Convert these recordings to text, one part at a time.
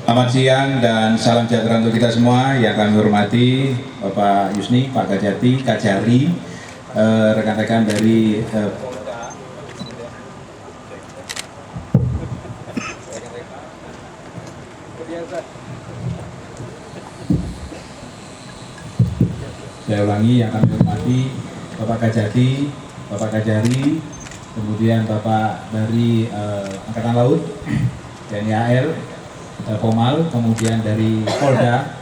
Selamat siang dan salam sejahtera untuk kita semua yang kami hormati Bapak Yusni, Pak Kajati, Kak Jari, rekan-rekan dari saya ulangi yang kami hormati Bapak Kajati, Bapak Kajari, kemudian Bapak dari Angkatan Laut, TNI AL, Pomal, kemudian dari Polda,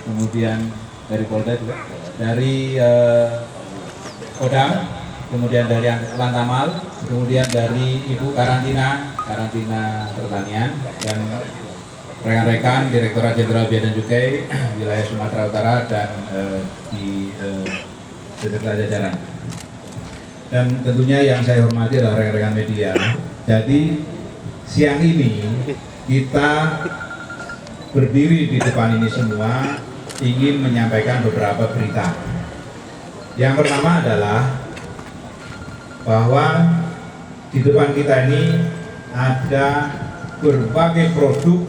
kemudian dari Polda juga, dari Kodam, kemudian dari Lantamal, kemudian dari Ibu Karantina Pertanian, dan rekan-rekan Direktorat Jenderal Bea dan Cukai wilayah Sumatera Utara dan di beserta jajaran. Dan tentunya yang saya hormati adalah rekan-rekan media. Jadi siang ini kita berdiri di depan ini semua ingin menyampaikan beberapa berita. Yang pertama adalah bahwa di depan kita ini ada berbagai produk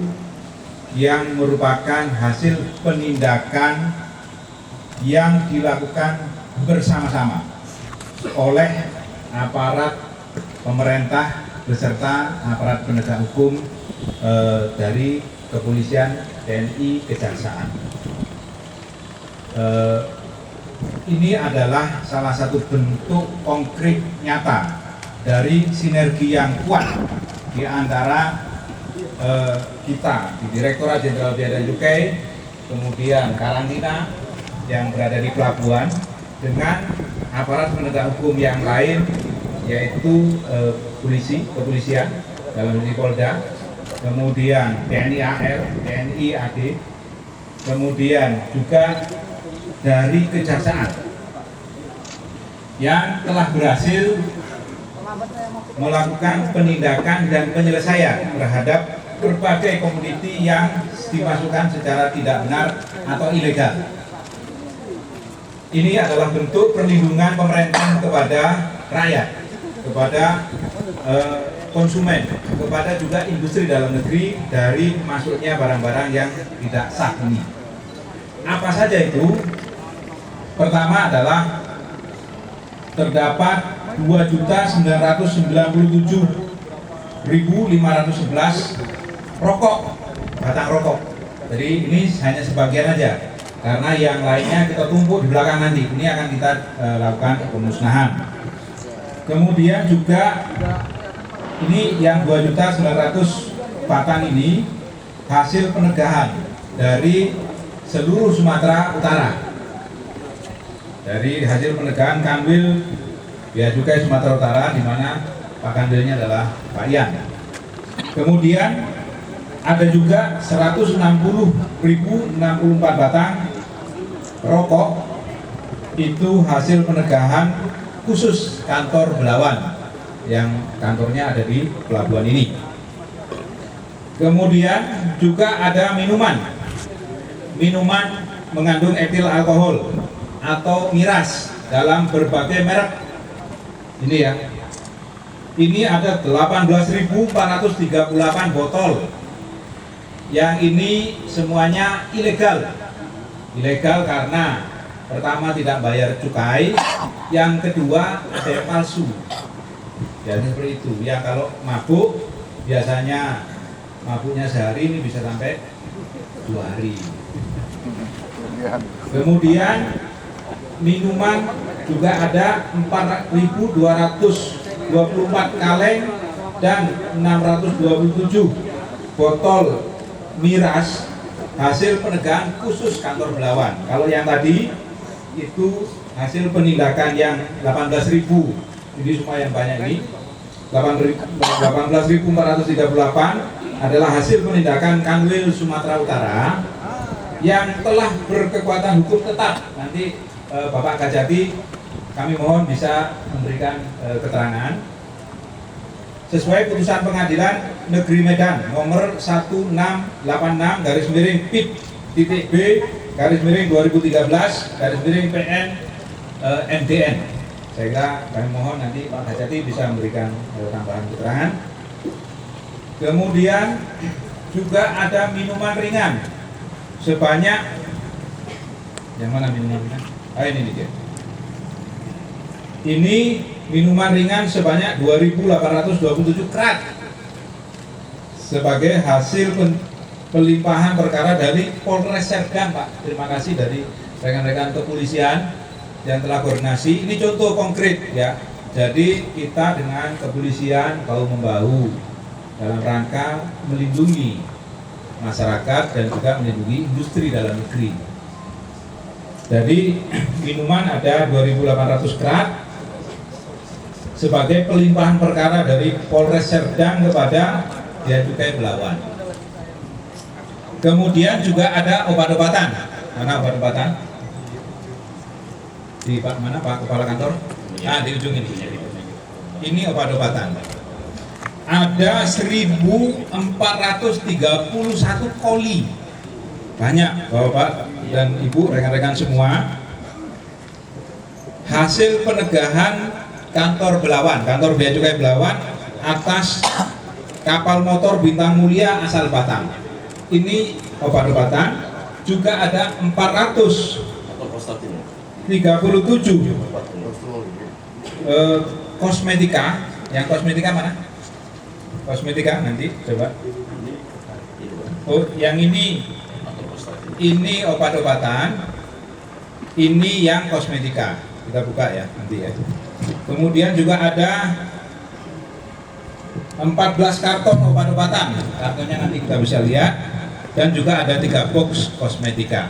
yang merupakan hasil penindakan yang dilakukan bersama-sama oleh aparat pemerintah beserta aparat penegak hukum dari kepolisian, TNI, kejaksaan. Ini adalah salah satu bentuk konkret nyata dari sinergi yang kuat di antara kita di Direktorat Jenderal Bea dan Cukai, kemudian karantina yang berada di pelabuhan dengan aparat penegak hukum yang lain, yaitu kepolisian dalam ini Polda, kemudian TNI AL, TNI AD, kemudian juga dari kejaksaan yang telah berhasil melakukan penindakan dan penyelesaian terhadap berbagai komoditi yang dimasukkan secara tidak benar atau ilegal. Ini adalah bentuk perlindungan pemerintah kepada rakyat, kepada konsumen, kepada juga industri dalam negeri dari masuknya barang-barang yang tidak sah ini. Apa saja itu? Pertama adalah terdapat 2.997.511 rokok, batang rokok. Jadi ini hanya sebagian aja, karena yang lainnya kita tumpuk di belakang nanti. Ini akan kita lakukan pemusnahan. Kemudian juga ini yang 2.900 batang ini hasil penegahan dari seluruh Sumatera Utara. Dari hasil penegahan Kanwil Bea Cukai Sumatera Utara, di mana Pak Kanwilnya adalah Pak Ian. Kemudian ada juga 160.064 batang rokok, itu hasil penegahan khusus kantor Belawan yang kantornya ada di pelabuhan ini. Kemudian juga ada minuman mengandung etil alkohol atau miras dalam berbagai merek. Ini ya. Ini ada 18.438 botol. Yang ini semuanya ilegal. Ilegal karena pertama tidak bayar cukai, yang kedua ada yang palsu. Ya seperti itu. Ya kalau mabuk biasanya mabuknya sehari, ini bisa sampai 2 hari. Kemudian minuman juga ada 4.224 kaleng dan 627 botol miras hasil penegahan khusus kantor Belawan. Kalau yang tadi itu hasil penindakan yang 18.000, ini semua yang banyak ini 18.438 adalah hasil penindakan Kanwil Sumatera Utara yang telah berkekuatan hukum tetap. Nanti Bapak Kajati kami mohon bisa memberikan keterangan sesuai putusan Pengadilan Negeri Medan nomor 1686/B/B/2013/PN MDN. Saya kira kami mohon nanti Pak Kajati bisa memberikan tambahan keterangan. Kemudian juga ada minuman ringan sebanyak, yang mana minuman ringan? Ini dia. Ini minuman ringan sebanyak 2.827 krat sebagai hasil pelimpahan perkara dari Polres Serdang, Pak. Terima kasih dari rekan-rekan kepolisian yang telah koordinasi. Ini contoh konkret ya. Jadi kita dengan kepolisian bahu membahu dalam rangka melindungi masyarakat dan juga melindungi industri dalam negeri. Jadi minuman ada 2.800 krat sebagai pelimpahan perkara dari Polres Serdang kepada Bea Cukai Belawan. Kemudian juga ada obat-obatan. Mana obat-obatan? Di Pak mana Pak Kepala Kantor? Di ujung ini. Ini obat-obatan. Ada 1.431 koli. Banyak Bapak dan Ibu, rekan-rekan semua. Hasil penegahan kantor Belawan, kantor Bea Cukai Belawan atas kapal motor Bintang Mulia asal Batam. Ini obat-obatan. Juga ada 437 kosmetika. Yang kosmetika mana? Kosmetika nanti coba. Oh, yang ini obat-obatan. Ini yang kosmetika. Kita buka ya nanti ya. Kemudian juga ada 14 karton obat-obatan. Kartonnya nanti kita bisa lihat. Dan juga ada 3 box kosmetika.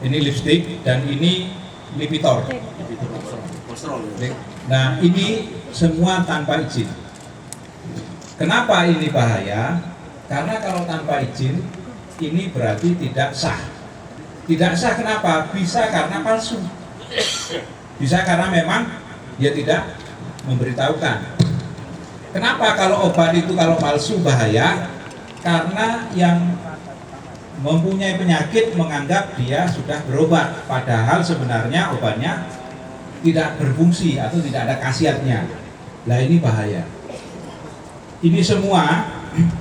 Ini lipstick dan ini Lipitor. Nah, ini semua tanpa izin. Kenapa ini bahaya? Karena kalau tanpa izin ini berarti tidak sah. Tidak sah kenapa? Bisa karena palsu. Bisa karena memang dia tidak memberitahukan. Kenapa kalau obat itu kalau palsu bahaya? Karena yang mempunyai penyakit menganggap dia sudah berobat, padahal sebenarnya obatnya tidak berfungsi atau tidak ada khasiatnya. Nah, ini bahaya. Ini semua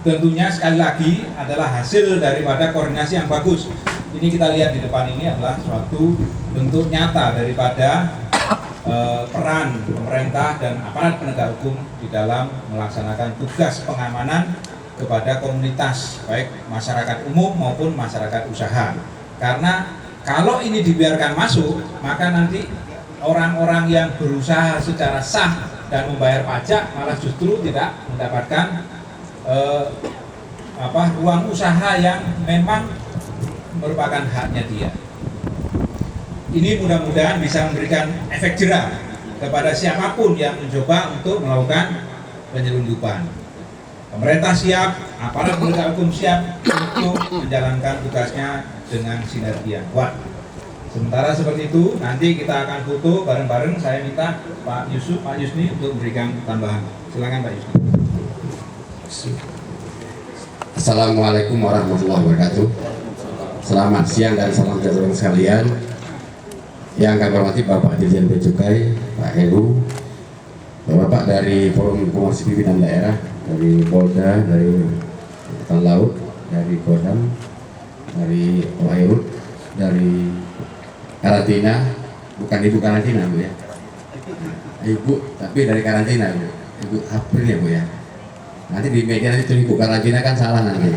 tentunya sekali lagi adalah hasil daripada koordinasi yang bagus. Ini kita lihat di depan ini adalah suatu bentuk nyata daripada peran pemerintah dan aparat penegak hukum di dalam melaksanakan tugas pengamanan kepada komunitas, baik masyarakat umum maupun masyarakat usaha. Karena kalau ini dibiarkan masuk, maka nanti orang-orang yang berusaha secara sah dan membayar pajak malah justru tidak mendapatkan ruang usaha yang memang merupakan haknya dia. Ini mudah-mudahan bisa memberikan efek jerah kepada siapapun yang mencoba untuk melakukan penyelundupan. Pemerintah siap, aparat penegak hukum siap untuk menjalankan tugasnya dengan sinergi yang kuat. Sementara seperti itu, nanti kita akan foto bareng-bareng. Saya minta Pak Yusni untuk memberikan tambahan. Silakan Pak Yusni. Assalamualaikum warahmatullahi wabarakatuh. Selamat siang dan salam sejahtera sekalian. Yang kami hormati Bapak Dirjen Bea Cukai, Pak Heru, Bapak dari Forum Informasi Pimpinan Daerah, dari Polda, dari Angkatan Laut, dari Kodam, dari OAIRUT, dari karantina, bukan ibu karantina Bu ya, ibu tapi dari karantina Bu, ibu April ya Bu ya. Nanti di media nanti ibu karantina kan salah nanti.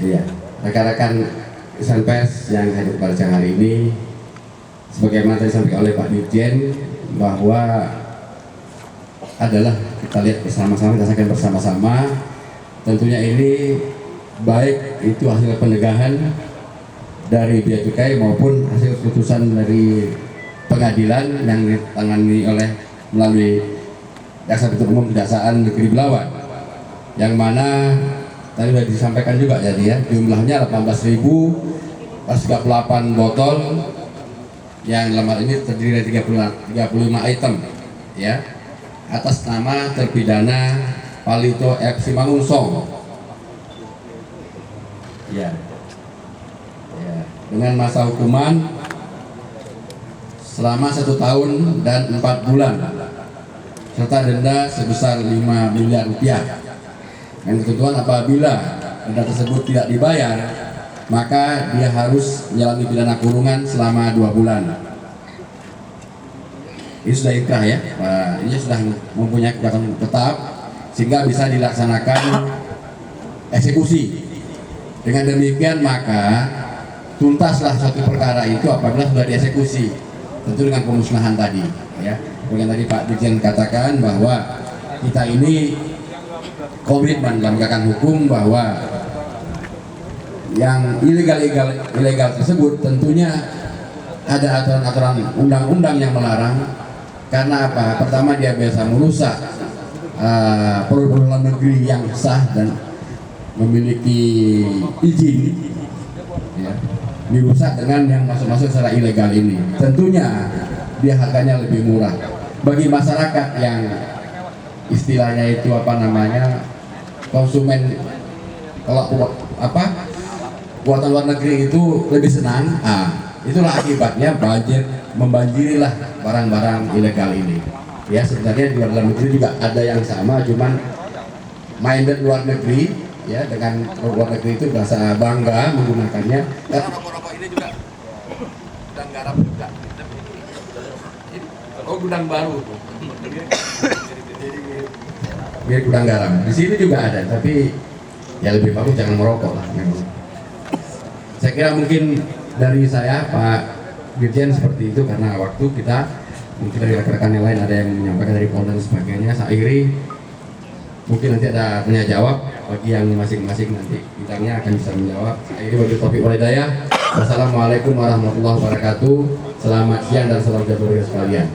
Iya, rekan-rekan Dewan Pers yang hadir pada siang hari ini, sebagaimana tadi disampaikan oleh Pak Dirjen bahwa adalah kita lihat bersama-sama, kita saksikan bersama-sama. Tentunya ini baik itu hasil penegahan dari Bea Cukai maupun hasil putusan dari pengadilan yang ditangani oleh melalui Jaksa Penuntut Umum Kejaksaan Negeri Belawan, yang mana tadi sudah disampaikan juga jadi ya, jumlahnya 18.038 botol yang lembar ini terdiri dari 35 item ya, atas nama terpidana Palito F. Simangunsong ya, dengan masa hukuman selama 1 tahun dan 4 bulan serta denda sebesar 5 miliar rupiah. Dengan ketentuan apabila denda tersebut tidak dibayar, maka dia harus menjalani pidana kurungan selama 2 bulan. Ini sudah inkrah ya, ini sudah mempunyai kebijakan tetap sehingga bisa dilaksanakan eksekusi. Dengan demikian maka tuntaslah suatu perkara itu apabila sudah dieksekusi, tentu dengan pemusnahan tadi ya. Kemudian tadi Pak Dirjen katakan bahwa kita ini komitmen dalam menegakkan hukum, bahwa yang ilegal tersebut tentunya ada aturan-aturan undang-undang yang melarang. Karena apa? Pertama, dia biasa merusak produk luar negeri yang sah dan memiliki izin, ya, dirusak dengan yang masuk-masuk secara ilegal ini. Tentunya dia harganya lebih murah bagi masyarakat yang istilahnya itu konsumen. Kalau buatan luar negeri itu lebih senang, itulah akibatnya membanjirilah barang-barang ilegal ini. Ya, sebenarnya di dalam negeri juga ada yang sama, cuman minded luar negeri ya, dengan luar negeri itu merasa bangga menggunakannya. Karena rokok-rokok ini juga gudang garam juga. Oh, gudang baru tuh. Biar gudang garam. Di sini juga ada, tapi ya lebih bagus jangan merokok lah memang. Saya kira mungkin dari saya Pak Dirjen seperti itu, karena waktu kita mungkin dari rekan-rekan yang lain ada yang menyampaikan dari Polda dan sebagainya. Saya akhiri, mungkin nanti ada tanya jawab bagi yang masing-masing nanti bidangnya akan bisa menjawab. Saya akhiri bagi Taufik Walhidayah. Wassalamualaikum warahmatullahi wabarakatuh. Selamat siang dan salam sejahtera sekalian.